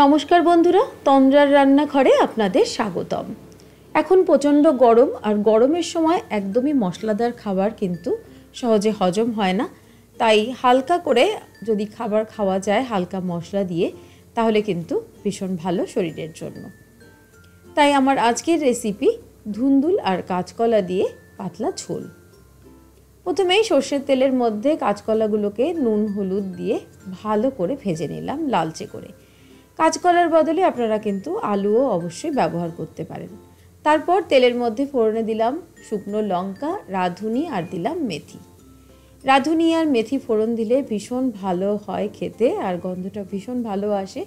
নমস্কার বন্ধুরা, তন্দ্রার রান্নাঘরে আপনাদের স্বাগতম। এখন প্রচণ্ড গরম, আর গরমের সময় একদমই মশলাদার খাবার কিন্তু সহজে হজম হয় না। তাই হালকা করে যদি খাবার খাওয়া যায় হালকা মশলা দিয়ে, তাহলে কিন্তু ভীষণ ভালো শরীরের জন্য। তাই আমার আজকের রেসিপি ধুন্দুল আর কাঁচকলা দিয়ে পাতলা ঝোল। প্রথমেই সর্ষের তেলের মধ্যে কাঁচকলাগুলোকে নুন হলুদ দিয়ে ভালো করে ভেজে নিলাম লালচে করে। কাঁচকলার বদলে আপনারা কিন্তু আলুও অবশ্যই ব্যবহার করতে পারেন। তারপর তেলের মধ্যে ফোড়নে দিলাম শুকনো লঙ্কা, রাঁধুনি আর দিলাম মেথি। রাঁধুনি আর মেথি ফোড়ন দিলে ভীষণ ভালো হয় খেতে, আর গন্ধটা ভীষণ ভালো আসে।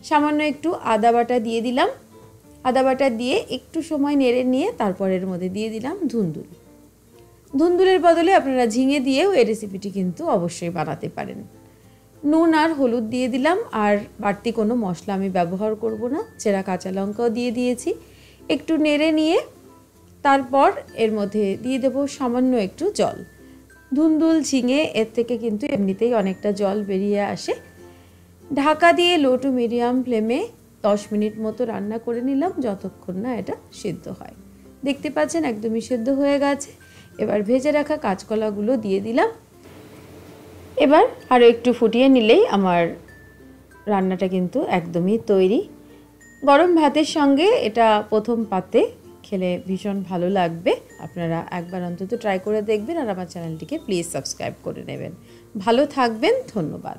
সামান্য একটু আদা বাটা দিয়ে দিলাম। আদা বাটা দিয়ে একটু সময় নেড়ে নিয়ে তারপর এর মধ্যে দিয়ে দিলাম ধুন্দুল। ধুন্দুলের বদলে আপনারা ঝিঙে দিয়েও এই রেসিপিটি কিন্তু অবশ্যই বানাতে পারেন। নুন আর হলুদ দিয়ে দিলাম, আর বাড়তি কোনো মশলা আমি ব্যবহার করব না। চেরা কাঁচা লঙ্কাও দিয়ে দিয়েছি। একটু নেড়ে নিয়ে তারপর এর মধ্যে দিয়ে দেব সামান্য একটু জল। ধুন্দুল ঝিঙে এর থেকে কিন্তু এমনিতেই অনেকটা জল বেরিয়ে আসে। ঢাকা দিয়ে লো টু মিডিয়াম ফ্লেমে 10 মিনিট মতো রান্না করে নিলাম, যতক্ষণ না এটা সিদ্ধ হয়। দেখতে পাচ্ছেন একদমই সিদ্ধ হয়ে গেছে। এবার ভেজে রাখা কাঁচকলাগুলো দিয়ে দিলাম। এবার আরও একটু ফুটিয়ে নিলেই আমার রান্নাটা কিন্তু একদমই তৈরি। গরম ভাতের সঙ্গে এটা প্রথম পাতে খেলে ভীষণ ভালো লাগবে। আপনারা একবার অন্তত ট্রাই করে দেখবেন, আর আমার চ্যানেলটিকে প্লিজ সাবস্ক্রাইব করে নেবেন। ভালো থাকবেন, ধন্যবাদ।